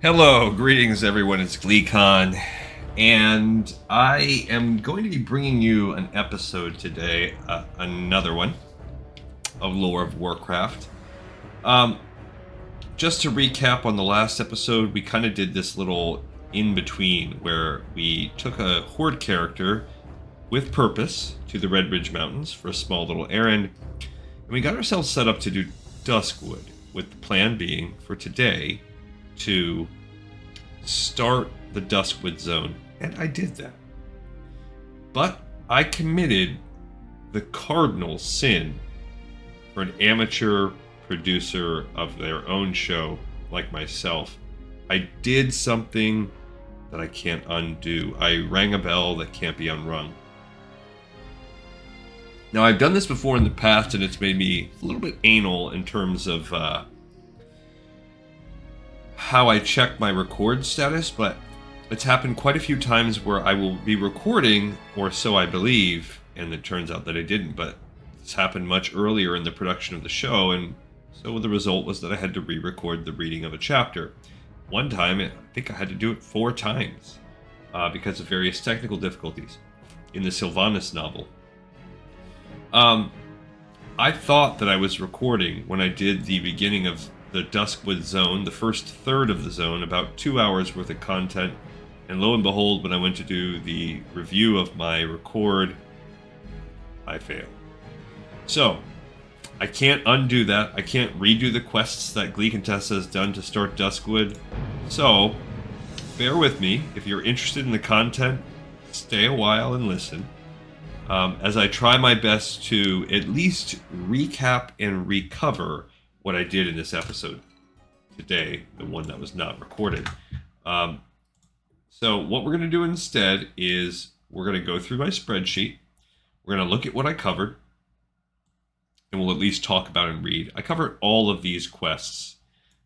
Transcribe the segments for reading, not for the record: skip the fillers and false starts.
Hello, greetings everyone, it's GleeCon, and I am going to be bringing you an episode today, another one, of Lore of Warcraft. Um, just to recap on the last episode, we kind of did this little in-between where we took a Horde character with purpose to the Red Ridge Mountains for a small little errand, and we got ourselves set up to do Duskwood, with the plan being for today to start the Duskwood zone, and I did that. But I committed the cardinal sin for an amateur producer of their own show like myself. I did something that I can't undo. I rang a bell that can't be unrung. Now, I've done this before in the past, and it's made me a little bit anal in terms of how I check my record status, but it's happened quite a few times where I will be recording, or so I believe, and it turns out that I didn't, but this happened much earlier in the production of the show, and so the result was that I had to re-record the reading of a chapter. One time, I think I had to do it 4 times because of various technical difficulties in the Sylvanas novel. I thought that I was recording when I did the beginning of the Duskwood zone, the first third of the zone, about 2 hours worth of content, and lo and behold, when I went to do the review of my record, I failed. So, I can't undo that. I can't redo the quests that Glee Contessa has done to start Duskwood. So, bear with me. If you're interested in the content, stay a while and listen. As I try my best to at least recap and recover what I did in this episode today, the one that was not recorded. So what we're going to do instead is we're going to go through my spreadsheet. We're going to look at what I covered, and we'll at least talk about and read. I covered all of these quests.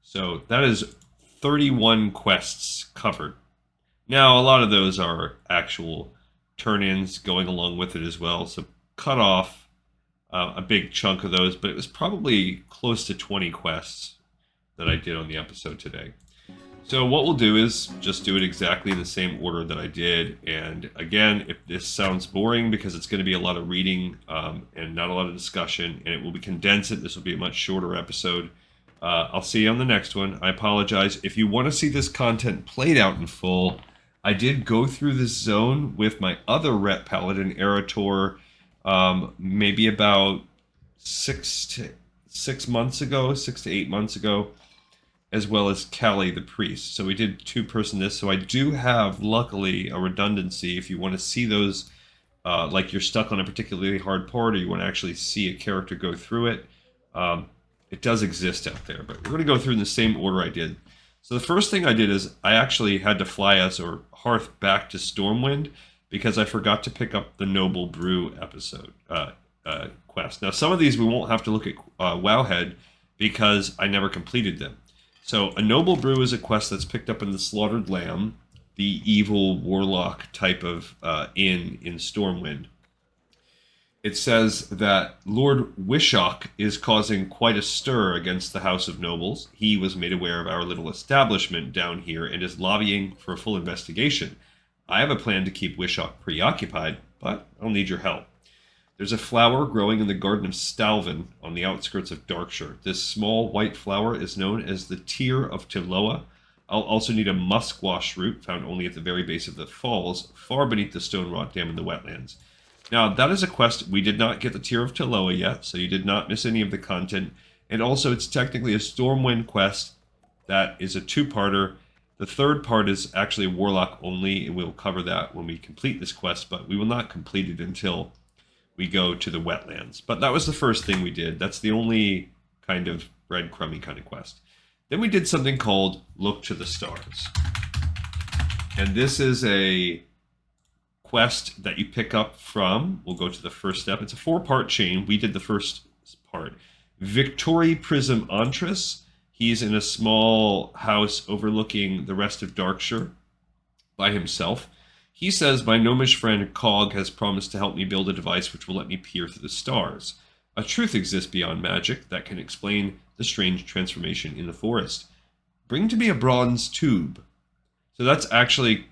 So that is 31 quests covered. Now, a lot of those are actual turn-ins going along with it as well. So cut off a big chunk of those, but it was probably close to 20 quests that I did on the episode today. So what we'll do is just do it exactly in the same order that I did. And again, if this sounds boring, because it's going to be a lot of reading and not a lot of discussion, and it will be condensed, this will be a much shorter episode. I'll see you on the next one. I apologize. If you want to see this content played out in full, I did go through this zone with my other Ret Paladin, Erator, maybe about 6 to 8 months ago, as well as Callie the Priest. So we did 2-person this. So I do have, luckily, a redundancy if you want to see those, like you're stuck on a particularly hard part, or you want to actually see a character go through it. It does exist out there, but we're going to go through in the same order I did. So the first thing I did is I actually had to fly us, or Hearth, back to Stormwind because I forgot to pick up the Noble Brew episode quest. Now, some of these we won't have to look at Wowhead because I never completed them. So a Noble Brew is a quest that's picked up in the Slaughtered Lamb, the evil warlock type of inn in Stormwind. It says that Lord Wishock is causing quite a stir against the House of Nobles. He was made aware of our little establishment down here and is lobbying for a full investigation. I have a plan to keep Wishock preoccupied, but I'll need your help. There's a flower growing in the Garden of Stalvan on the outskirts of Darkshire. This small white flower is known as the Tear of Tiloa. I'll also need a muskwash root found only at the very base of the falls, far beneath the stone rot dam in the wetlands. Now, that is a quest. We did not get the Tear of Tiloa yet, so you did not miss any of the content. And also, it's technically a Stormwind quest that is a 2-parter. The third part is actually Warlock only, and we'll cover that when we complete this quest, but we will not complete it until we go to the wetlands. But that was the first thing we did. That's the only kind of breadcrumby kind of quest. Then we did something called Look to the Stars. And this is a quest that you pick up from, we'll go to the first step. It's a 4-part chain. We did the first part. Victory Prism Antris. He's in a small house overlooking the rest of Darkshire by himself. He says, my gnomish friend Cog has promised to help me build a device which will let me peer through the stars. A truth exists beyond magic that can explain the strange transformation in the forest. Bring to me a bronze tube. So that's actually,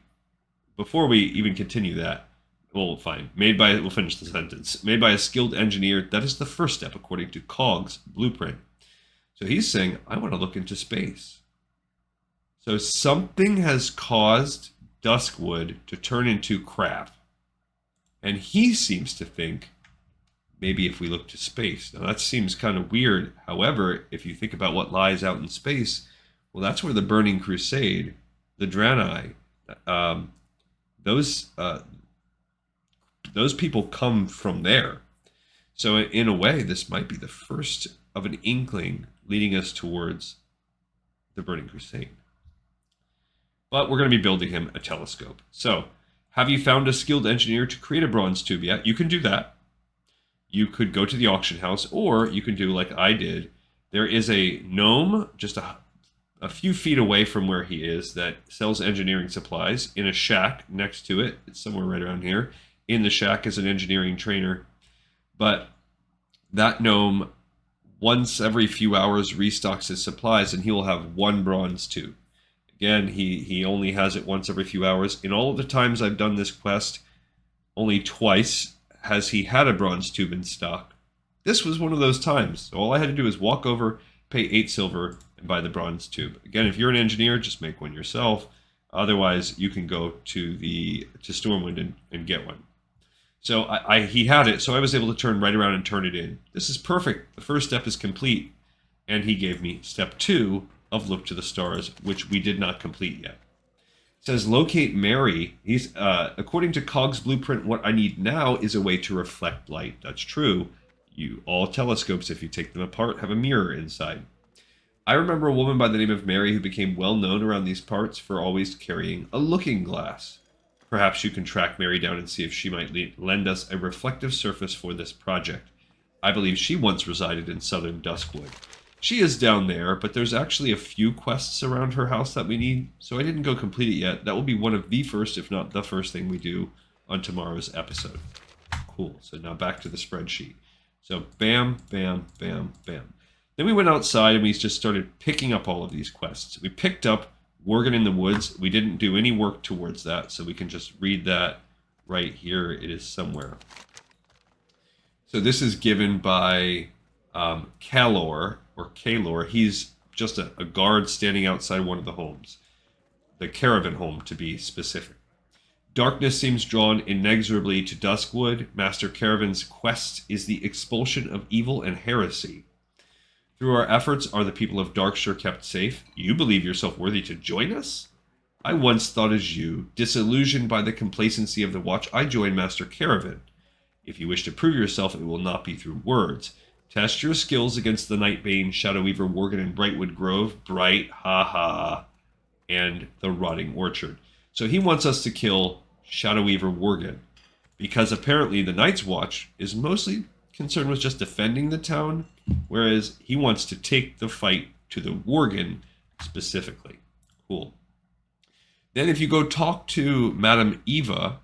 before we even continue that, well, fine. We'll finish the sentence. Made by a skilled engineer, that is the first step according to Cog's blueprint. So he's saying, I want to look into space. So something has caused Duskwood to turn into crap. And he seems to think, maybe if we look to space. Now that seems kind of weird. However, if you think about what lies out in space, well, that's where the Burning Crusade, the Draenei, those people come from there. So in a way, this might be the first of an inkling leading us towards the Burning Crusade. But we're going to be building him a telescope. So, have you found a skilled engineer to create a bronze tube yet? You can do that. You could go to the auction house, or you can do like I did. There is a gnome just a few feet away from where he is that sells engineering supplies in a shack next to it. It's somewhere right around here. In the shack is an engineering trainer. But that gnome, once every few hours, restocks his supplies, and he will have one bronze tube. Again, he only has it once every few hours. In all of the times I've done this quest, only twice has he had a bronze tube in stock. This was one of those times. So all I had to do is walk over, pay 8 silver, and buy the bronze tube. Again, if you're an engineer, just make one yourself. Otherwise, you can go to Stormwind and get one. So he had it, so I was able to turn right around and turn it in. This is perfect. The first step is complete. And he gave me step 2 of Look to the Stars, which we did not complete yet. It says, locate Mary. He's according to Cog's blueprint, what I need now is a way to reflect light. That's true. All telescopes, if you take them apart, have a mirror inside. I remember a woman by the name of Mary who became well known around these parts for always carrying a looking glass. Perhaps you can track Mary down and see if she might lend us a reflective surface for this project. I believe she once resided in southern Duskwood. She is down there, but there's actually a few quests around her house that we need, so I didn't go complete it yet. That will be one of the first, if not the first thing we do on tomorrow's episode. Cool. So now back to the spreadsheet. So bam, bam, bam, bam. Then we went outside and we just started picking up all of these quests. We picked up Worgen in the Woods. We didn't do any work towards that, so we can just read that right here. It is somewhere. So this is given by Kalor. He's just a guard standing outside one of the homes. The caravan home, to be specific. Darkness seems drawn inexorably to Duskwood. Master Caravan's quest is the expulsion of evil and heresy. Through our efforts, are the people of Darkshire kept safe? You believe yourself worthy to join us? I once thought as you. Disillusioned by the complacency of the Watch, I joined Master Caravan. If you wish to prove yourself, it will not be through words. Test your skills against the Nightbane, Shadowweaver, Worgen, and Brightwood Grove, Bright, and the Rotting Orchard. So he wants us to kill Shadowweaver Worgen, because apparently the Night's Watch is mostly concerned with just defending the town, whereas he wants to take the fight to the Worgen specifically. Cool. Then if you go talk to Madame Eva,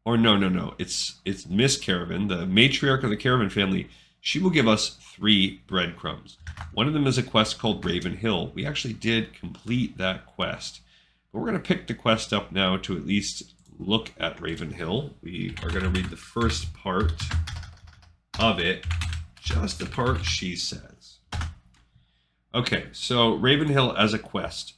or no, it's Miss Caravan, the matriarch of the Caravan family. She will give us 3 breadcrumbs. One of them is a quest called Raven Hill. We actually did complete that quest. But we're going to pick the quest up now to at least look at Raven Hill. We are going to read the first part of it, just the part she says. Okay, so Raven Hill as a quest.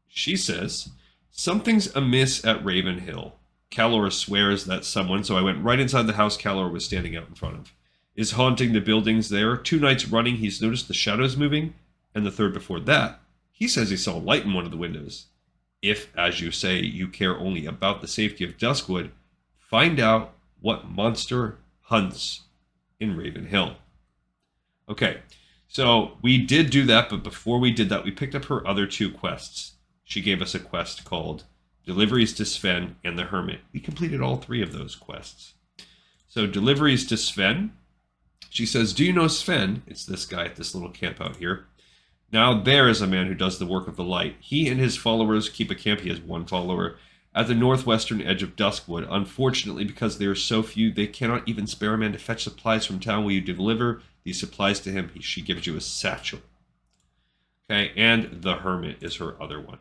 She says, something's amiss at Raven Hill. Kalor swears that someone, so I went right inside the house Kalor was standing out in front of, is haunting the buildings there. 2 nights running, he's noticed the shadows moving, and the third before that, he says he saw light in one of the windows. If, as you say, you care only about the safety of Duskwood, find out what monster hunts in Raven Hill. Okay, so we did do that, but before we did that, we picked up her other 2 quests. She gave us a quest called Deliveries to Sven and the Hermit. We completed all 3 of those quests. So Deliveries to Sven. She says, do you know Sven? It's this guy at this little camp out here. Now there is a man who does the work of the light. He and his followers keep a camp. He has 1 follower at the northwestern edge of Duskwood. Unfortunately, because there are so few, they cannot even spare a man to fetch supplies from town. Will you deliver these supplies to him? She gives you a satchel. Okay, and the Hermit is her other one.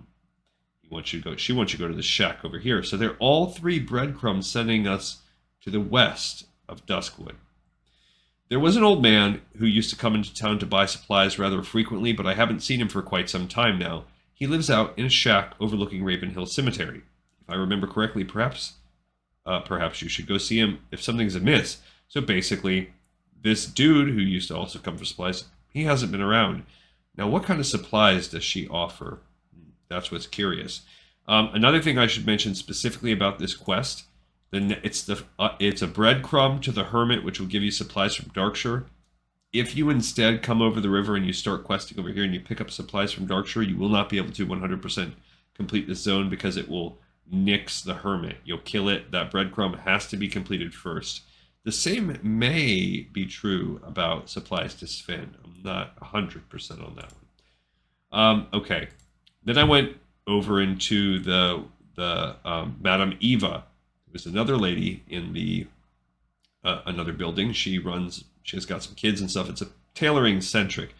She wants you to go to the shack over here. So they're all three breadcrumbs sending us to the west of Duskwood. There was an old man who used to come into town to buy supplies rather frequently, but I haven't seen him for quite some time now. He lives out in a shack overlooking Ravenhill Cemetery. If I remember correctly, perhaps you should go see him if something's amiss. So basically, this dude who used to also come for supplies, he hasn't been around. Now, what kind of supplies does she offer? That's what's curious. Another thing I should mention specifically about this quest, it's a breadcrumb to the Hermit, which will give you supplies from Darkshire. If you instead come over the river and you start questing over here and you pick up supplies from Darkshire, you will not be able to 100% complete this zone because it will nix the Hermit. You'll kill it. That breadcrumb has to be completed first. The same may be true about supplies to Sven. I'm not 100% on that one. Okay. Then I went over into the Madame Eva, who is another lady in the another building. She has got some kids and stuff. It's a tailoring centric,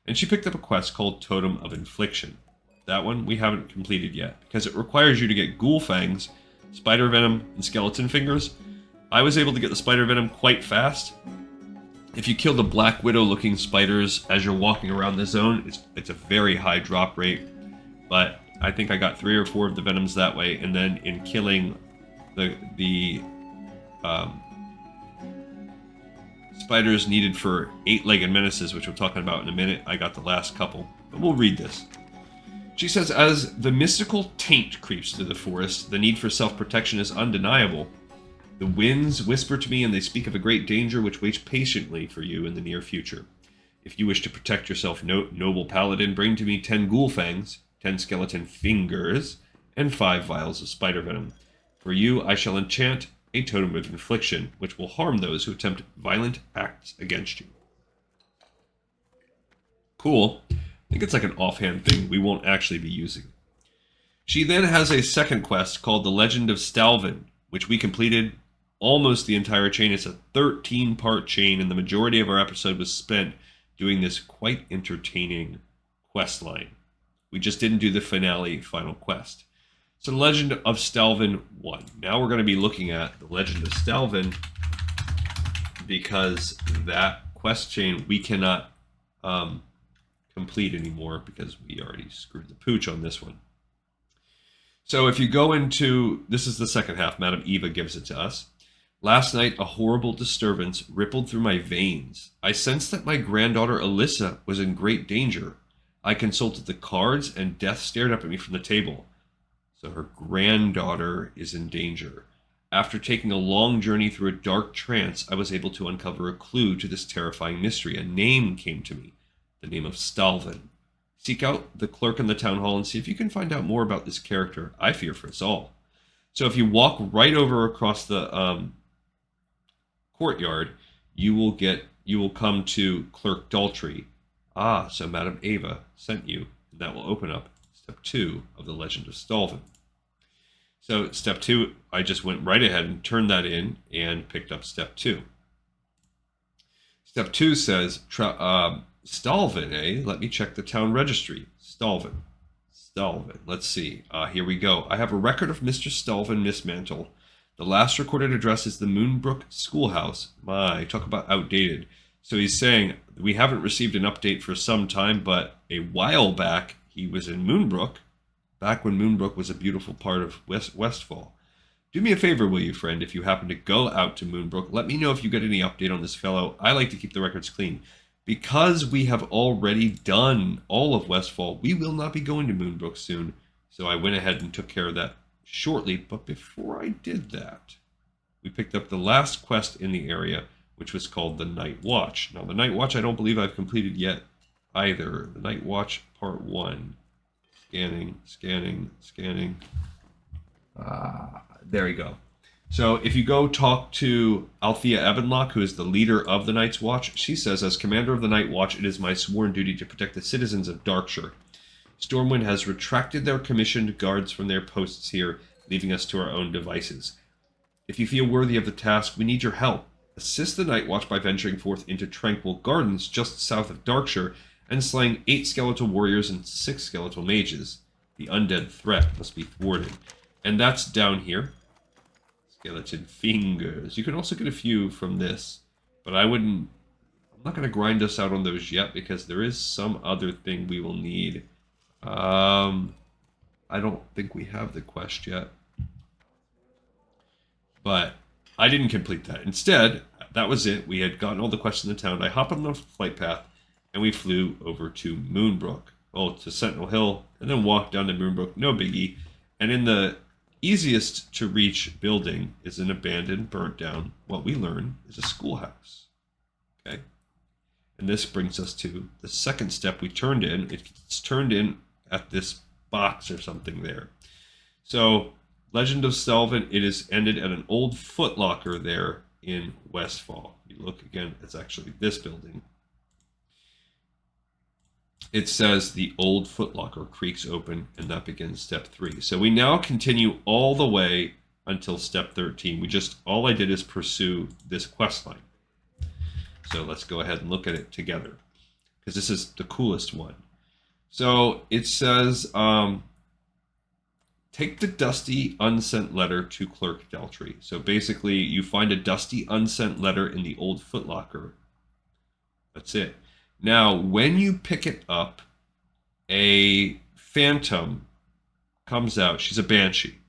and she picked up a quest called Totem of Infliction. That one we haven't completed yet because it requires you to get ghoul fangs, spider venom, and skeleton fingers. I was able to get the spider venom quite fast. If you kill the Black Widow-looking spiders as you're walking around the zone, it's a very high drop rate. But I think I got 3 or 4 of the venoms that way, and then in killing the spiders needed for 8-legged menaces, which we're talking about in a minute, I got the last couple. But we'll read this. She says, as the mystical taint creeps through the forest, the need for self-protection is undeniable. The winds whisper to me, and they speak of a great danger which waits patiently for you in the near future. If you wish to protect yourself, noble paladin, bring to me 10 ghoul fangs, 10 skeleton fingers, and 5 vials of spider venom. For you, I shall enchant a totem of infliction, which will harm those who attempt violent acts against you. Cool. I think it's like an offhand thing we won't actually be using. She then has a second quest called the Legend of Stalvan, which we completed almost the entire chain. It's a 13-part chain, and the majority of our episode was spent doing this quite entertaining quest line. We just didn't do the final quest. So Legend of Stalvan 1. Now we're going to be looking at the Legend of Stalvan because that quest chain we cannot complete anymore because we already screwed the pooch on this one. So if you go into, this is the second half, Madame Eva gives it to us. Last night, a horrible disturbance rippled through my veins. I sensed that my granddaughter Alyssa was in great danger. I consulted the cards, and death stared up at me from the table. So her granddaughter is in danger. After taking a long journey through a dark trance, I was able to uncover a clue to this terrifying mystery. A name came to me, the name of Stalvan. Seek out the clerk in the town hall and see if you can find out more about this character. I fear for us all. So if you walk right over across the courtyard, you will come to Clerk Daltrey. Ah, so Madame Eva sent you, and that will open up step 2 of the Legend of Stalvan. So step 2, I just went right ahead and turned that in and picked up step 2. Step 2 says, Stalvan, eh? Let me check the town registry. Stalvan. Let's see. Here we go. I have a record of Mr. Stalvan Mismantle. The last recorded address is the Moonbrook Schoolhouse. My, talk about outdated. So he's saying, we haven't received an update for some time, but a while back, he was in Moonbrook, back when Moonbrook was a beautiful part of Westfall. Do me a favor, will you, friend? If you happen to go out to Moonbrook, let me know if you get any update on this fellow. I like to keep the records clean. Because we have already done all of Westfall, we will not be going to Moonbrook soon. So I went ahead and took care of that shortly. But before I did that, we picked up the last quest in the area, which was called the Night Watch. Now, the Night Watch I don't believe I've completed yet either. The Night Watch Part 1. Scanning. There we go. So if you go talk to Althea Ebenlock, who is the leader of the Night's Watch, she says, as commander of the Night Watch, it is my sworn duty to protect the citizens of Darkshire. Stormwind has retracted their commissioned guards from their posts here, leaving us to our own devices. If you feel worthy of the task, we need your help. Assist the Night Watch by venturing forth into Tranquil Gardens, just south of Darkshire, and slaying 8 skeletal warriors and 6 skeletal mages. The undead threat must be thwarted. And that's down here. Skeleton fingers. You can also get a few from this, but I'm not going to grind us out on those yet because there is some other thing we will need. I don't think we have the quest yet. But I didn't complete that. Instead, that was it. We had gotten all the quests in the town. I hopped on the flight path, and we flew over to Moonbrook. Well, to Sentinel Hill, and then walked down to Moonbrook. No biggie. And in the easiest to reach building is an abandoned, burnt down, what we learn is a schoolhouse. Okay? And this brings us to the second step we turned in. It's turned in at this box or something there. So, Legend of Stalvan, it is ended at an old footlocker there in Westfall. You look again, it's actually this building. It says the old footlocker creaks open, and that begins step 3. So we now continue all the way until step 13. All I did is pursue this quest line. So let's go ahead and look at it together, because this is the coolest one. So it says, take the dusty, unsent letter to Clerk Deltry. So basically, you find a dusty, unsent letter in the old footlocker. That's it. Now, when you pick it up, a phantom comes out. She's a banshee.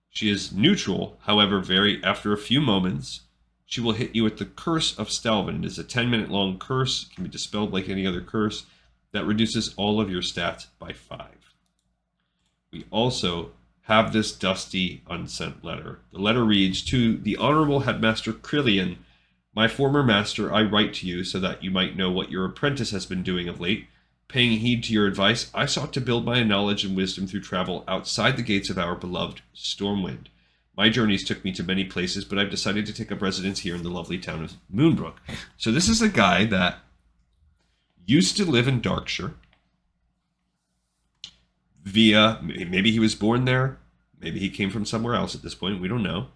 She is neutral, however, after a few moments, she will hit you with the Curse of Stalvan. It is a 10-minute long curse. It can be dispelled like any other curse that reduces all of your stats by 5. We also have this dusty, unsent letter. The letter reads, to the Honorable Headmaster Krillian, my former master, I write to you so that you might know what your apprentice has been doing of late. Paying heed to your advice, I sought to build my knowledge and wisdom through travel outside the gates of our beloved Stormwind. My journeys took me to many places, but I've decided to take up residence here in the lovely town of Moonbrook. So this is a guy that used to live in Darkshire. Maybe he was born there, maybe he came from somewhere else at this point, we don't know.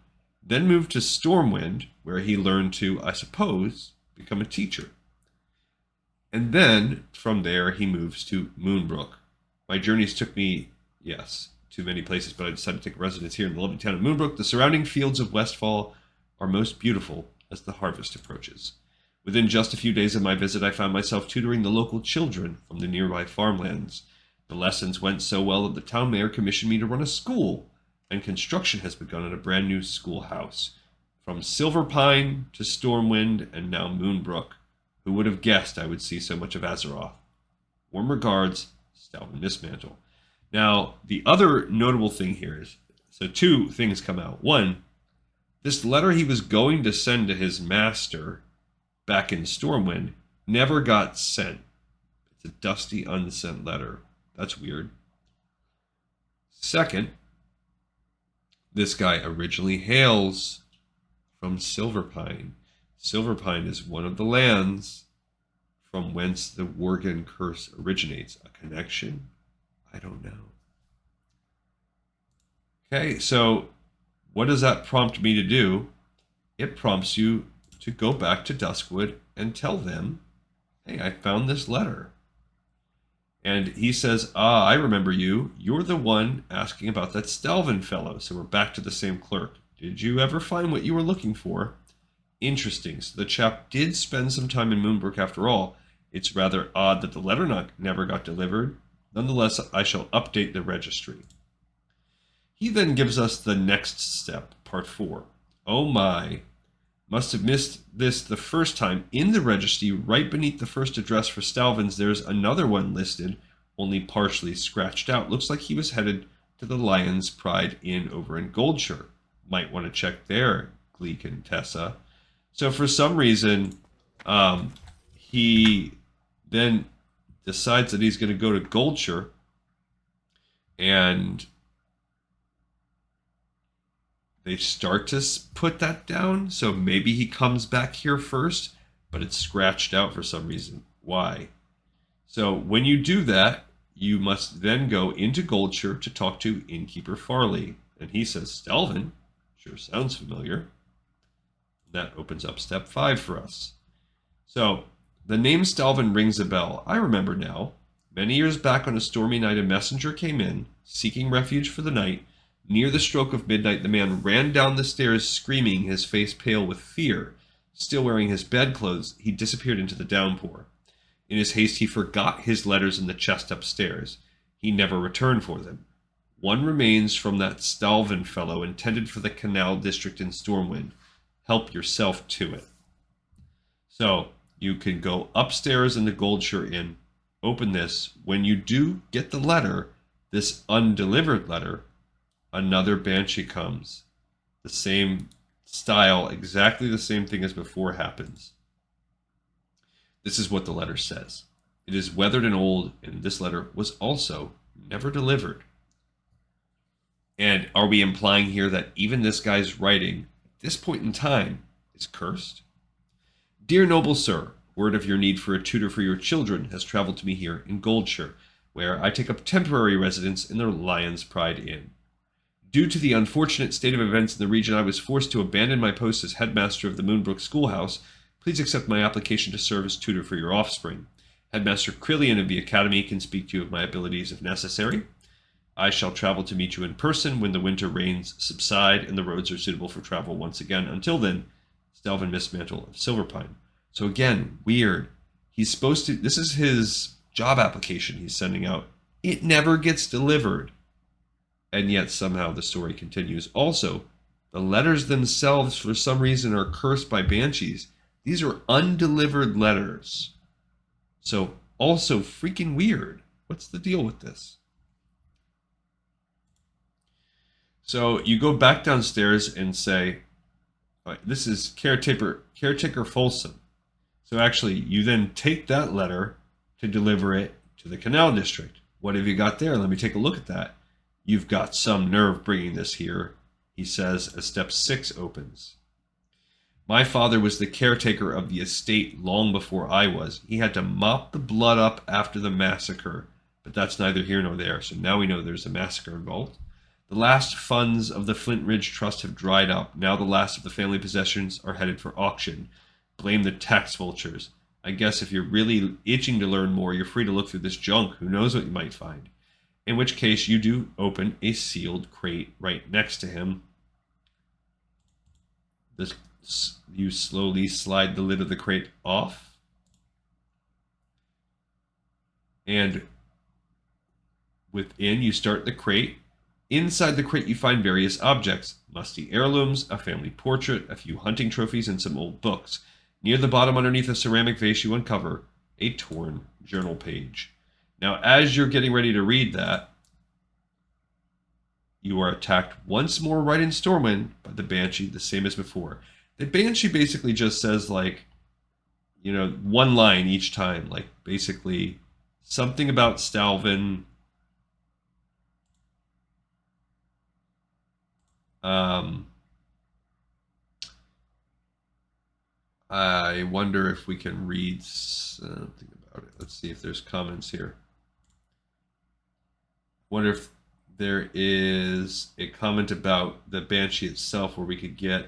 Then moved to Stormwind, where he learned to, I suppose, become a teacher. And then, from there, he moves to Moonbrook. My journeys took me, yes, to many places, but I decided to take residence here in the lovely town of Moonbrook. The surrounding fields of Westfall are most beautiful as the harvest approaches. Within just a few days of my visit, I found myself tutoring the local children from the nearby farmlands. The lessons went so well that the town mayor commissioned me to run a school, and construction has begun at a brand new schoolhouse. From Silverpine to Stormwind and now Moonbrook. Who would have guessed I would see so much of Azeroth? Warm regards, Stalvan Mistmantle. Now, the other notable thing here is, so 2 things come out. 1, this letter he was going to send to his master back in Stormwind never got sent. It's a dusty, unsent letter. That's weird. Second, this guy originally hails from Silverpine. Silverpine is one of the lands from whence the Worgen curse originates. A connection? I don't know. Okay, so what does that prompt me to do? It prompts you to go back to Duskwood and tell them, hey, I found this letter. And he says, I remember you. You're the one asking about that Stalvan fellow. So we're back to the same clerk. Did you ever find what you were looking for? Interesting. So the chap did spend some time in Moonbrook after all. It's rather odd that the letter never got delivered. Nonetheless, I shall update the registry. He then gives us the next step, part 4. Oh my. Must have missed this the first time. In the registry, right beneath the first address for Stalvan's, there's another one listed, only partially scratched out. Looks like he was headed to the Lion's Pride Inn over in Goldshire. Might want to check there, Gleek and Tessa. So for some reason, he then decides that he's going to go to Goldshire, and they start to put that down. So maybe he comes back here first, but it's scratched out for some reason. Why? So when you do that, you must then go into Goldshire to talk to Innkeeper Farley. And he says, Stalvan? Sure sounds familiar. That opens up step 5 for us. So The name Stalvan rings a bell. I remember now. Many years back on a stormy night, a messenger came in, seeking refuge for the night. Near the stroke of midnight, the man ran down the stairs, screaming, his face pale with fear. Still wearing his bedclothes, he disappeared into the downpour. In his haste, he forgot his letters in the chest upstairs. He never returned for them. One remains from that Stalvan fellow, intended for the canal district in Stormwind. Help yourself to it. So, you can go upstairs in the Goldshire Inn, open this. When you do get the letter, this undelivered letter, another banshee comes. The same style, exactly the same thing as before happens. This is what the letter says. It is weathered and old, and this letter was also never delivered. And are we implying here that even this guy's writing, at this point in time, is cursed? Dear noble sir, word of your need for a tutor for your children has traveled to me here in Goldshire, where I take up temporary residence in the Lion's Pride Inn. Due to the unfortunate state of events in the region, I was forced to abandon my post as headmaster of the Moonbrook Schoolhouse. Please accept my application to serve as tutor for your offspring. Headmaster Krillian of the Academy can speak to you of my abilities if necessary. I shall travel to meet you in person when the winter rains subside and the roads are suitable for travel once again. Until then, Stalvan Mistmantle of Silverpine. So again, weird. He's supposed to... This is his job application he's sending out. It never gets delivered. And yet somehow the story continues. Also, the letters themselves for some reason are cursed by banshees. These are undelivered letters. So also freaking weird. What's the deal with this? So you go back downstairs and say, this is caretaker Folsom. So actually, you then take that letter to deliver it to the Canal District. What have you got there? Let me take a look at that. You've got some nerve bringing this here, he says as step 6 opens. My father was the caretaker of the estate long before I was. He had to mop the blood up after the massacre, but that's neither here nor there. So now we know there's a massacre involved. The last funds of the Flint Ridge Trust have dried up. Now the last of the family possessions are headed for auction. Blame the tax vultures. I guess if you're really itching to learn more, you're free to look through this junk. Who knows what you might find? In which case, you do open a sealed crate right next to him. You slowly slide the lid of the crate off. And within, you start the crate. Inside the crate, you find various objects. Musty heirlooms, a family portrait, a few hunting trophies, and some old books. Near the bottom, underneath a ceramic vase, you uncover a torn journal page. Now, as you're getting ready to read that, you are attacked once more right in Stormwind by the Banshee, the same as before. The Banshee basically just says, like, you know, one line each time. Like, basically, something about Stalvan. I wonder if we can read something about it. Let's see if there's comments here. Wonder if there is a comment about the Banshee itself where we could get.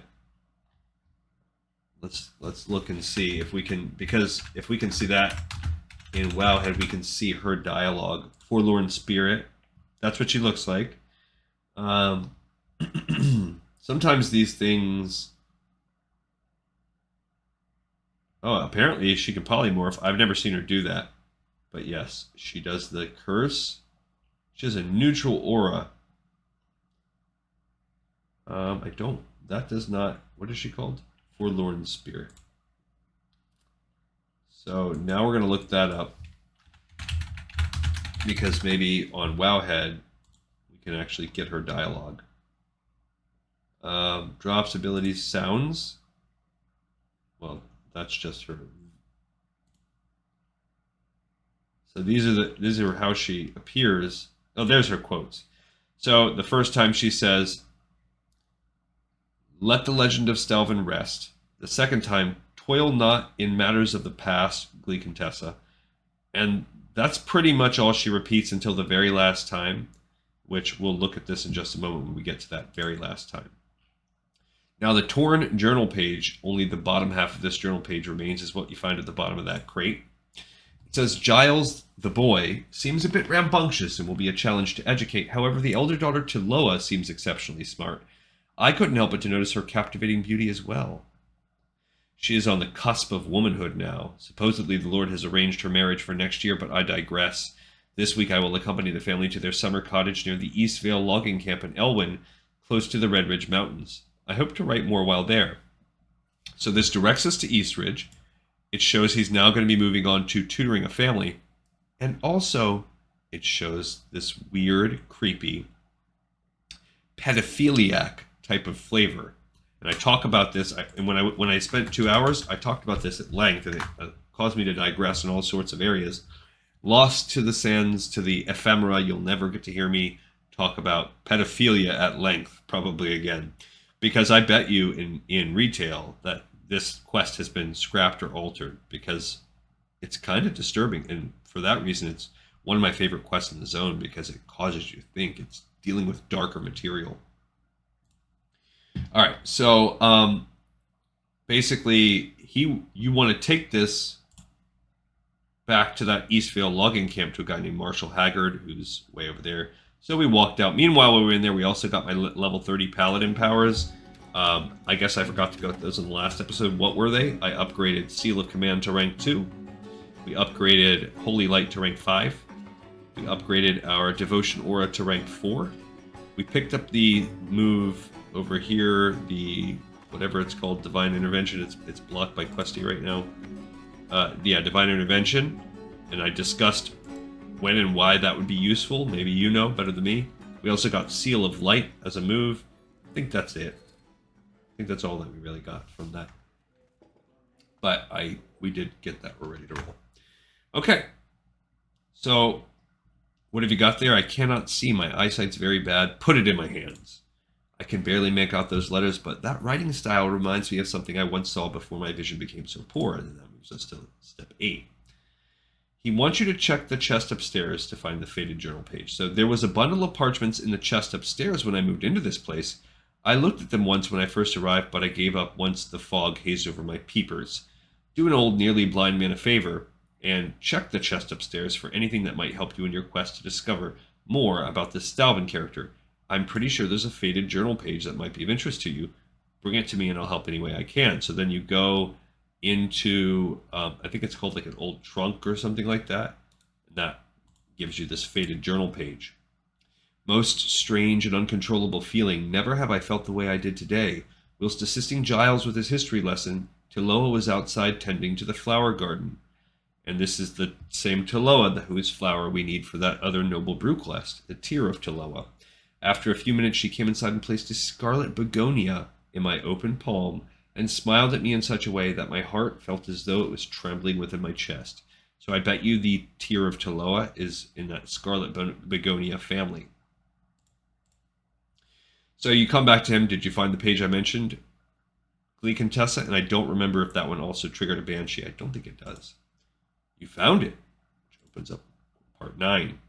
Let's look and see if we can, because if we can see that in Wowhead, we can see her dialogue. Forlorn Spirit. That's what she looks like. Sometimes these things. Oh, apparently she can polymorph. I've never seen her do that. But yes, she does the curse. She has a neutral aura. I don't. That does not. What is she called? Forlorn Spirit. So now we're going to look that up. Because maybe on Wowhead, we can actually get her dialogue. Drops abilities sounds. Well, that's just her. So these are how she appears. Oh, there's her quotes. So the first time she says, "Let the legend of Stalvan rest." The second time, "Toil not in matters of the past, Glee Contessa." And that's pretty much all she repeats until the very last time, which we'll look at this in just a moment when we get to that very last time. Now the torn journal page, only the bottom half of this journal page remains, is what you find at the bottom of that crate. It says, Giles, the boy, seems a bit rambunctious and will be a challenge to educate. However, the elder daughter Tiloa seems exceptionally smart. I couldn't help but to notice her captivating beauty as well. She is on the cusp of womanhood now. Supposedly the Lord has arranged her marriage for next year, but I digress. This week I will accompany the family to their summer cottage near the Eastvale logging camp in Elwynn, close to the Red Ridge Mountains. I hope to write more while there. So this directs us to Eastridge. It shows he's now going to be moving on to tutoring a family. And also, it shows this weird, creepy, pedophiliac type of flavor. And I talk about this, and when I spent 2 hours, I talked about this at length, and it caused me to digress in all sorts of areas. Lost to the sands, to the ephemera, you'll never get to hear me talk about pedophilia at length, probably again. Because I bet you in retail that this quest has been scrapped or altered, because it's kind of disturbing. And for that reason, it's one of my favorite quests in the zone, because it causes you to think. It's dealing with darker material. All right, so basically, you want to take this back to that Eastvale logging camp to a guy named Marshall Haggard, who's way over there. So we walked out. Meanwhile, while we were in there, we also got my level 30 paladin powers. I guess I forgot to go with those in the last episode. What were they? I upgraded Seal of Command to rank 2. We upgraded Holy Light to rank 5. We upgraded our Devotion Aura to rank 4. We picked up the move over here, the whatever it's called, Divine Intervention. It's blocked by Questy right now. Yeah, Divine Intervention. And I discussed when and why that would be useful. Maybe you know better than me. We also got Seal of Light as a move. I think that's it. I think that's all that we really got from that. But we did get that. We're ready to roll. Okay. So, what have you got there? I cannot see. My eyesight's very bad. Put it in my hands. I can barely make out those letters, but that writing style reminds me of something I once saw before my vision became so poor, and that moves us to step 8. He wants you to check the chest upstairs to find the faded journal page. So there was a bundle of parchments in the chest upstairs when I moved into this place. I looked at them once when I first arrived, but I gave up once the fog hazed over my peepers. Do an old nearly blind man a favor and check the chest upstairs for anything that might help you in your quest to discover more about this Stalvan character. I'm pretty sure there's a faded journal page that might be of interest to you. Bring it to me and I'll help any way I can. So then you go into, I think it's called like an old trunk or something like that. And that gives you this faded journal page. Most strange and uncontrollable feeling. Never have I felt the way I did today. Whilst assisting Giles with his history lesson, Tiloa was outside tending to the flower garden. And this is the same Tiloa, whose flower we need for that other noble brew quest, the Tear of Tiloa. After a few minutes, she came inside and placed a scarlet begonia in my open palm and smiled at me in such a way that my heart felt as though it was trembling within my chest. So I bet you the Tear of Tiloa is in that scarlet begonia family. So you come back to him. Did you find the page I mentioned? Glee Contessa, and I don't remember if that one also triggered a Banshee. I don't think it does. You found it, which opens up part 9.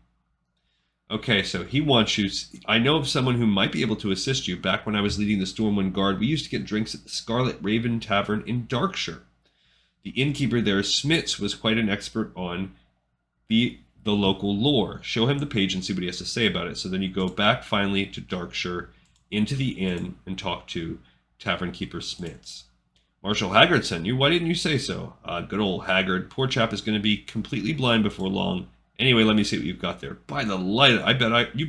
Okay, so he wants you. I know of someone who might be able to assist you. Back when I was leading the Stormwind Guard, we used to get drinks at the Scarlet Raven Tavern in Darkshire. The innkeeper there, Smits, was quite an expert on the local lore. Show him the page and see what he has to say about it. So then you go back finally to Darkshire, into the inn, and talk to Tavern Keeper Smits. Marshall Haggard sent you. Why didn't you say so? Good old Haggard. Poor chap is going to be completely blind before long. Anyway, let me see what you've got there. By the light, you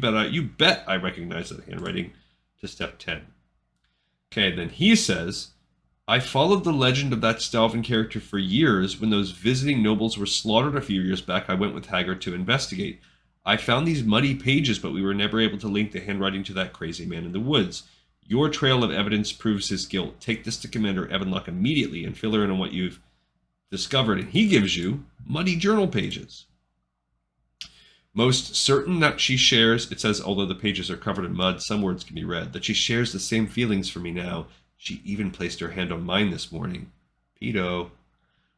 bet I recognize that handwriting to step 10. Okay, then he says, I followed the legend of that Stalvan character for years. When those visiting nobles were slaughtered a few years back, I went with Haggard to investigate. I found these muddy pages, but we were never able to link the handwriting to that crazy man in the woods. Your trail of evidence proves his guilt. Take this to Commander Evanluck immediately and fill her in on what you've discovered. And he gives you muddy journal pages. Most certain that she shares, it says, although the pages are covered in mud, some words can be read, that she shares the same feelings for me now. She even placed her hand on mine this morning. Pedo.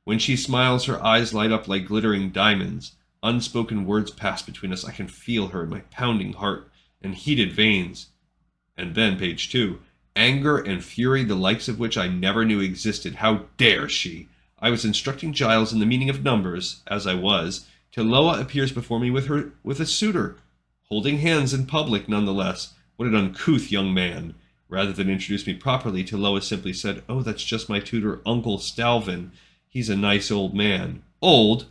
When she smiles, her eyes light up like glittering diamonds. Unspoken words pass between us. I can feel her in my pounding heart and heated veins. And then, page 2. Anger and fury, the likes of which I never knew existed. How dare she? I was instructing Giles in the meaning of numbers, as I was, till Loa appears before me with a suitor, holding hands in public nonetheless. What an uncouth young man. Rather than introduce me properly, Loa simply said, "Oh, that's just my tutor, Uncle Stalvan. He's a nice old man." Old?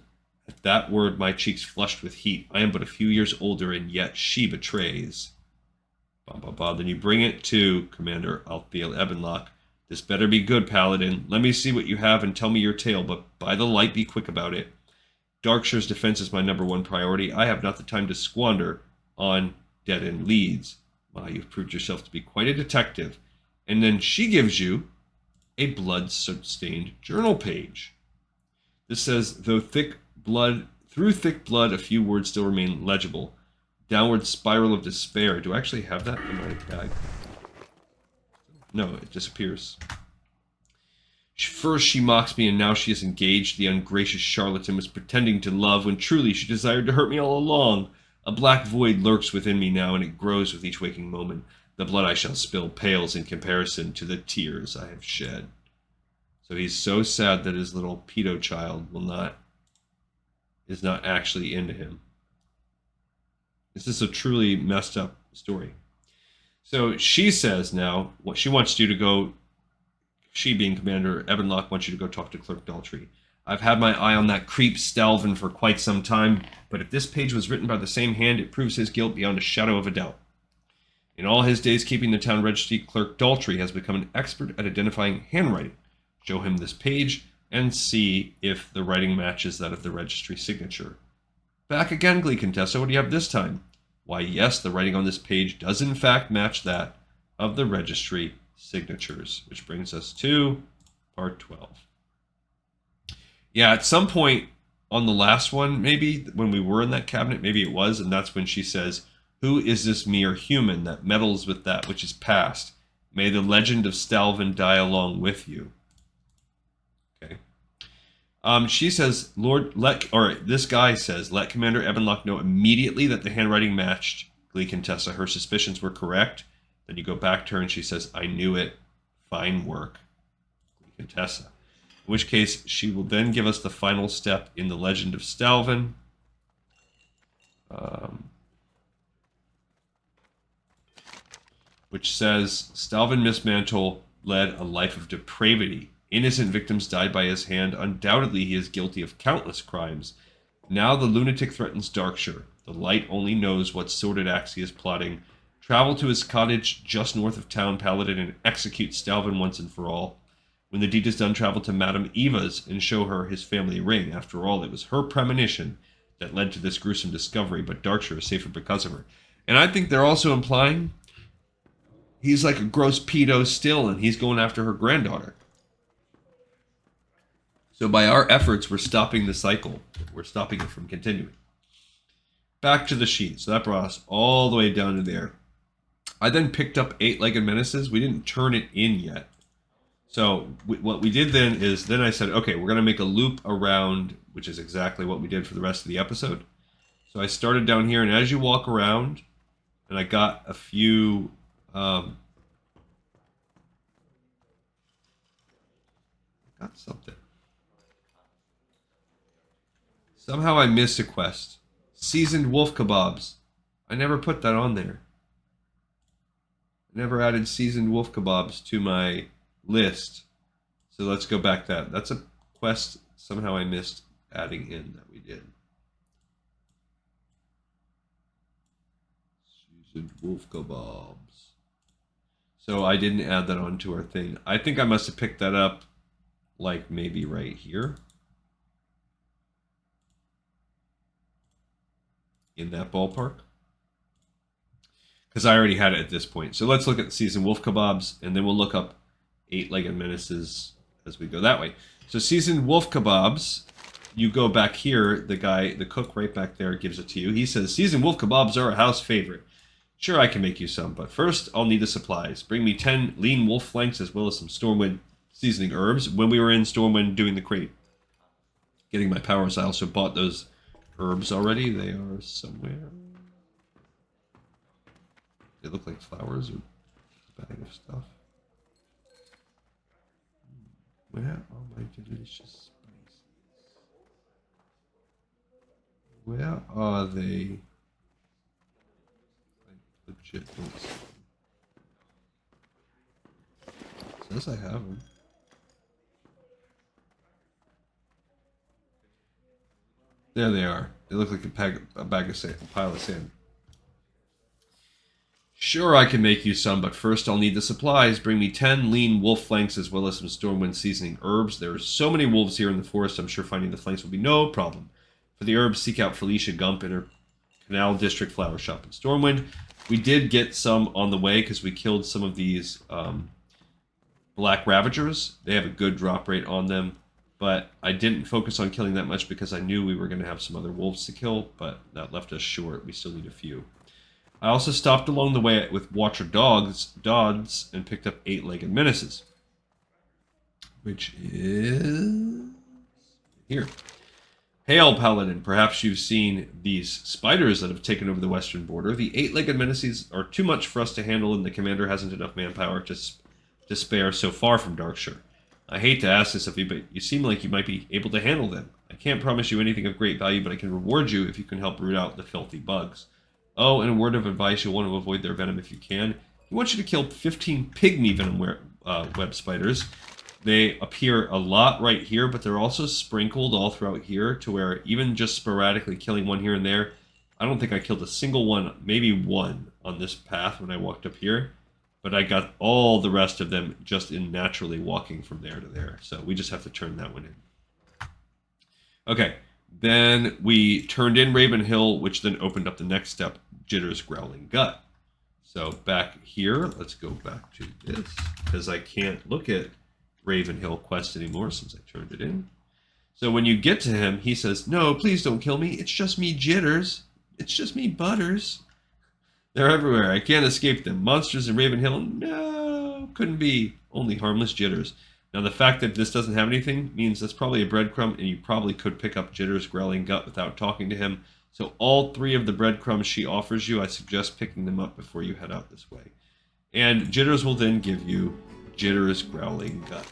At that word my cheeks flushed with heat. I am but a few years older, and yet she betrays. Then you bring it to Commander Althfiel Ebenlock. This better be good, Paladin. Let me see what you have and tell me your tale, but by the light be quick about it. Darkshire's defense is my #1 priority. I have not the time to squander on dead-end leads. Wow, you've proved yourself to be quite a detective. And then she gives you a blood-stained journal page. This says, through thick blood, a few words still remain legible. Downward spiral of despair. Do I actually have that in my bag? No, it disappears. First she mocks me, and now she is engaged. The ungracious charlatan was pretending to love, when truly she desired to hurt me all along. A black void lurks within me now, and it grows with each waking moment. The blood I shall spill pales in comparison to the tears I have shed. So he's so sad that his little pedo child is not actually into him. This is a truly messed up story. So she says now, what she wants you to go, she being Commander Ebenlock, wants you to go talk to Clerk Daltrey. I've had my eye on that creep Stalvan for quite some time, but if this page was written by the same hand, it proves his guilt beyond a shadow of a doubt. In all his days keeping the town registry, Clerk Daltrey has become an expert at identifying handwriting. Show him this page and see if the writing matches that of the registry signature. Back again, Glee Contessa. What do you have this time? Why, yes, the writing on this page does in fact match that of the registry signatures, which brings us to part 12. Yeah, at some point on the last one, maybe when we were in that cabinet, maybe it was, and that's when she says, "Who is this mere human that meddles with that which is past? May the legend of Stalvan die along with you." Okay. She says, this guy says, let Commander Ebenlock know immediately that the handwriting matched Glee Contessa. Her suspicions were correct. Then you go back to her and she says, "I knew it. Fine work, Glee Contessa." In which case, she will then give us the final step in the Legend of Stalvan. Which says, Stalvan Mistmantle led a life of depravity. Innocent victims died by his hand. Undoubtedly, he is guilty of countless crimes. Now the lunatic threatens Darkshire. The light only knows what sordid acts he is plotting. Travel to his cottage just north of town, Paladin, and execute Stalvan once and for all. When the deed is done, travel to Madame Eva's and show her his family ring. After all, it was her premonition that led to this gruesome discovery, but Darkshire is safer because of her. And I think they're also implying he's like a gross pedo still, and he's going after her granddaughter. So by our efforts, we're stopping the cycle. We're stopping it from continuing. Back to the sheet. So that brought us all the way down to there. I then picked up Eight-Legged Menaces. We didn't turn it in yet. So what we did then I said, okay, we're going to make a loop around, which is exactly what we did for the rest of the episode. So I started down here, and as you walk around, and I got a few... got something. Somehow I missed a quest. Seasoned wolf kebabs. I never put that on there. I never added seasoned wolf kebabs to my list. So let's go back that. That's a quest somehow I missed adding in that we did. Seasoned wolf kebabs. So I didn't add that onto our thing. I think I must have picked that up like maybe right here. In that ballpark. Because I already had it at this point. So let's look at the seasoned wolf kebabs, and then we'll look up Eight-Legged Menaces as we go that way. So seasoned wolf kebabs, you go back here, the cook right back there gives it to you. He says, seasoned wolf kebabs are a house favorite. Sure, I can make you some, but first I'll need the supplies. Bring me 10 lean wolf flanks as well as some Stormwind seasoning herbs. When we were in Stormwind doing the crate, getting my powers, I also bought those herbs already. They are somewhere. They look like flowers or a bag of stuff. Where are my delicious spices? Where are they? I legit don't see them. It says I have them. There they are. They look like a bag of sand, a pile of sand. Sure, I can make you some, but first I'll need the supplies. Bring me 10 lean wolf flanks as well as some Stormwind seasoning herbs. There are so many wolves here in the forest, I'm sure finding the flanks will be no problem. For the herbs, seek out Felicia Gump in her Canal District flower shop in Stormwind. We did get some on the way because we killed some of these black ravagers. They have a good drop rate on them, but I didn't focus on killing that much because I knew we were going to have some other wolves to kill, but that left us short. We still need a few. I also stopped along the way with Watcher Dogs, and picked up 8-legged menaces, which is here. Hail, Paladin. Perhaps you've seen these spiders that have taken over the western border. The 8-legged menaces are too much for us to handle, and the commander hasn't enough manpower to spare so far from Darkshire. I hate to ask this of you, but you seem like you might be able to handle them. I can't promise you anything of great value, but I can reward you if you can help root out the filthy bugs. Oh, and a word of advice, you'll want to avoid their venom if you can. He wants you to kill 15 pygmy venom web spiders. They appear a lot right here, but they're also sprinkled all throughout here to where even just sporadically killing one here and there, I don't think I killed a single one, maybe one on this path when I walked up here, but I got all the rest of them just in naturally walking from there to there. So we just have to turn that one in. Okay. Then we turned in Ravenhill, which then opened up the next step, Jitter's Growling Gut. So back here, let's go back to this, because I can't look at Ravenhill quest anymore since I turned it in. So when you get to him, he says, no, please don't kill me. It's just me, Jitters. It's just me, Butters. They're everywhere. I can't escape them. Monsters in Ravenhill? No, couldn't be. Only harmless Jitters. Now, the fact that this doesn't have anything means that's probably a breadcrumb, and you probably could pick up Jitter's Growling Gut without talking to him. So all 3 of the breadcrumbs she offers you, I suggest picking them up before you head out this way. And Jitters will then give you Jitter's Growling Gut.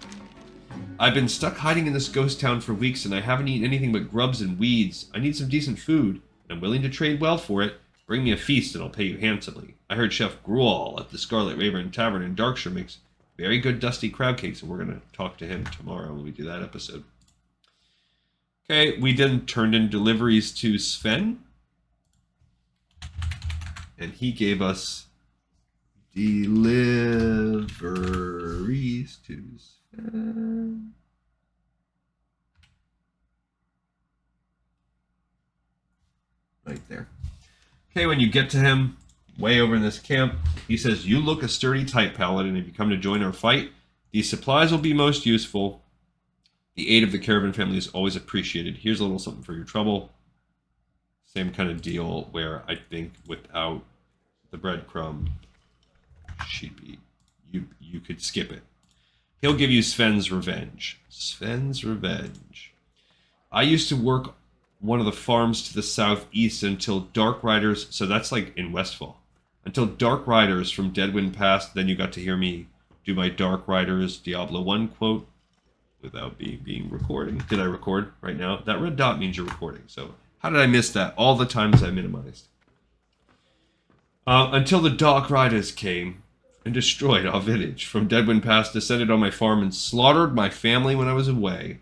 I've been stuck hiding in this ghost town for weeks, and I haven't eaten anything but grubs and weeds. I need some decent food, and I'm willing to trade well for it. Bring me a feast, and I'll pay you handsomely. I heard Chef Gruel at the Scarlet Raven Tavern in Darkshire makes very good dusty crab cakes, and we're going to talk to him tomorrow when we do that episode. Okay, we then turned in deliveries to Sven, and he gave us deliveries to Sven. Right there. Okay, when you get to him, way over in this camp, he says, you look a sturdy type, Paladin. If you come to join our fight, these supplies will be most useful. The aid of the caravan family is always appreciated. Here's a little something for your trouble. Same kind of deal where I think without the breadcrumb, you could skip it. He'll give you Sven's Revenge. Sven's Revenge. I used to work one of the farms to the southeast until Dark Riders, so that's like in Westfall. Until Dark Riders from Deadwind passed, then you got to hear me do my Dark Riders Diablo 1 quote without being recording. Did I record right now? That red dot means you're recording. So how did I miss that? All the times I minimized. Until the Dark Riders came and destroyed our village. From Deadwind Pass, descended on my farm and slaughtered my family when I was away.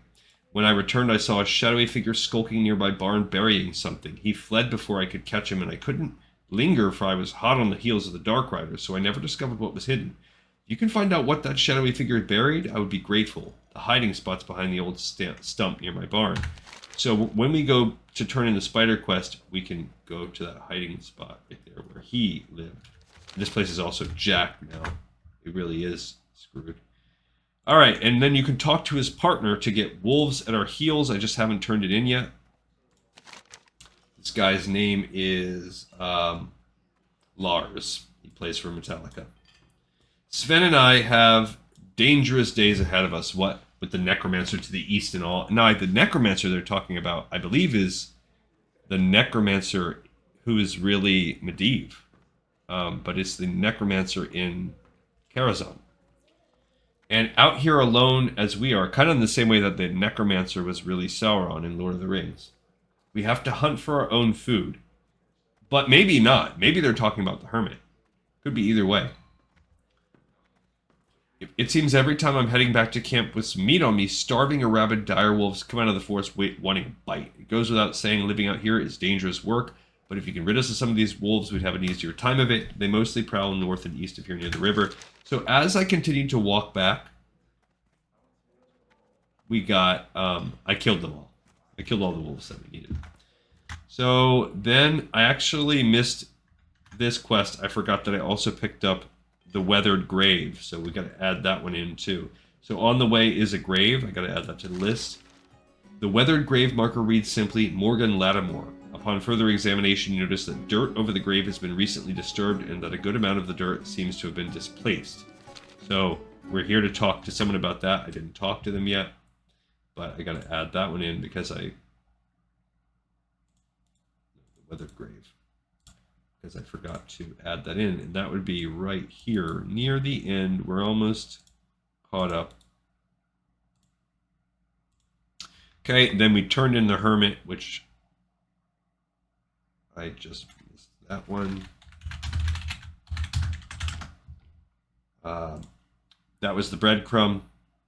When I returned, I saw a shadowy figure skulking near my barn burying something. He fled before I could catch him, and I couldn't linger for I was hot on the heels of the Dark Riders, so I never discovered what was hidden. If you can find out what that shadowy figure had buried, I would be grateful. The hiding spot's behind the old stump near my barn. So when we go to turn in the spider quest, we can go to that hiding spot right there where he lived. And this place is also jacked now. It really is screwed. All right, and then you can talk to his partner to get wolves at our heels. I just haven't turned it in yet. This guy's name is Lars. He plays for Metallica. Sven and I have dangerous days ahead of us. What with the necromancer to the east and all. Now, the necromancer they're talking about, I believe, is the necromancer who is really Medivh. But it's the necromancer in Karazhan. And out here alone as we are, kind of in the same way that the necromancer was really Sauron in Lord of the Rings. We have to hunt for our own food. But maybe not. Maybe they're talking about the hermit. Could be either way. It seems every time I'm heading back to camp with some meat on me, starving or rabid dire wolves come out of the forest wanting a bite. It goes without saying living out here is dangerous work, but if you can rid us of some of these wolves, we'd have an easier time of it. They mostly prowl north and east of here near the river. So as I continue to walk back, we got, I killed them all. I killed all the wolves that we needed. So then I actually missed this quest. I forgot that I also picked up the weathered grave. So we got to add that one in too. So on the way is a grave. I got to add that to the list. The weathered grave marker reads simply Morgan Lattimore. Upon further examination, you notice that dirt over the grave has been recently disturbed and that a good amount of the dirt seems to have been displaced. So we're here to talk to someone about that. I didn't talk to them yet, but I got to add that one in because the weathered grave, because I forgot to add that in, and that would be right here near the end. We're almost caught up. Okay, then we turned in the hermit, which I just missed that one. That was the breadcrumb,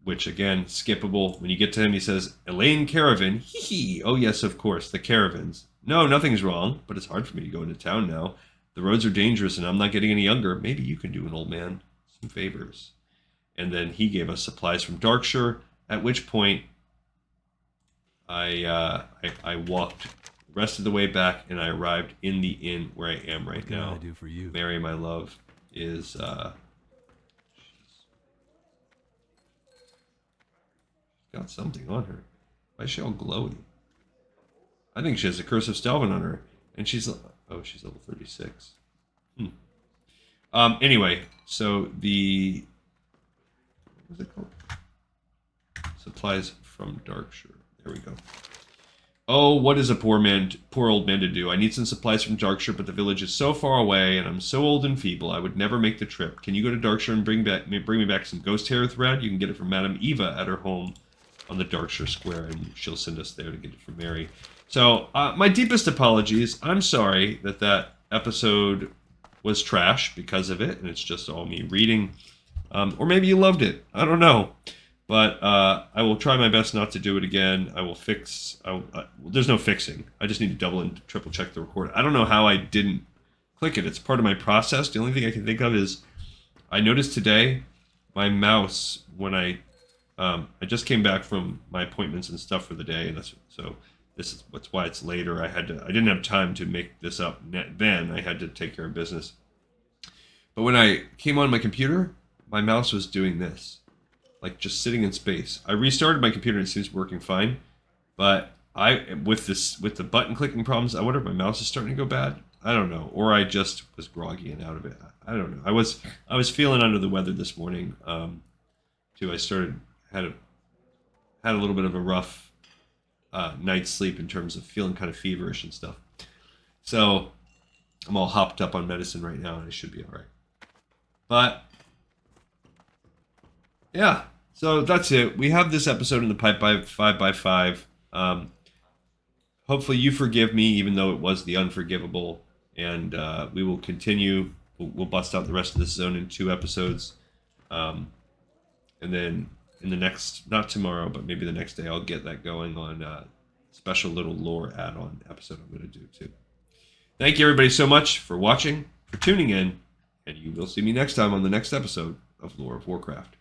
which again, skippable. When you get to him, he says, Elaine Caravan. Hee hee. Oh yes, of course, the caravans. No, nothing's wrong, but it's hard for me to go into town now. The roads are dangerous and I'm not getting any younger. Maybe you can do an old man some favors. And then he gave us supplies from Darkshire, at which point I walked the rest of the way back and I arrived in the inn where I am right now. What can I do for you? Mary, my love, is got something on her. Why is she all glowy? I think she has the Curse of Stalvan on her. And she's level 36. Anyway, so what was it called? Supplies from Darkshire. There we go. Oh, what is a poor old man to do? I need some supplies from Darkshire, but the village is so far away, and I'm so old and feeble, I would never make the trip. Can you go to Darkshire and bring me back some ghost hair thread? You can get it from Madame Eva at her home on the Darkshire Square, and she'll send us there to get it from Mary. So, my deepest apologies. I'm sorry that episode was trash because of it, and it's just all me reading. Or maybe you loved it. I don't know. But I will try my best not to do it again. I will fix... there's no fixing. I just need to double and triple check the record. I don't know how I didn't click it. It's part of my process. The only thing I can think of is I noticed today my mouse, when I just came back from my appointments and stuff for the day, and that's why it's later. I didn't have time to make this up then. I had to take care of business. But when I came on my computer, my mouse was doing this, like just sitting in space. I restarted my computer and it seems working fine. But with the button clicking problems, I wonder if my mouse is starting to go bad. I don't know, or I just was groggy and out of it. I don't know. I was feeling under the weather this morning. Too. I had a little bit of a rough night's sleep in terms of feeling kind of feverish and stuff. So I'm all hopped up on medicine right now and I should be all right. But yeah, so that's it. We have this episode in the pipe by 5x5. Hopefully you forgive me, even though it was the unforgivable. And we will continue. We'll bust out the rest of this zone in 2 episodes. And then in the next, not tomorrow, but maybe the next day, I'll get that going on a special little lore add-on episode I'm going to do too. Thank you everybody so much for watching, for tuning in, and you will see me next time on the next episode of Lore of Warcraft.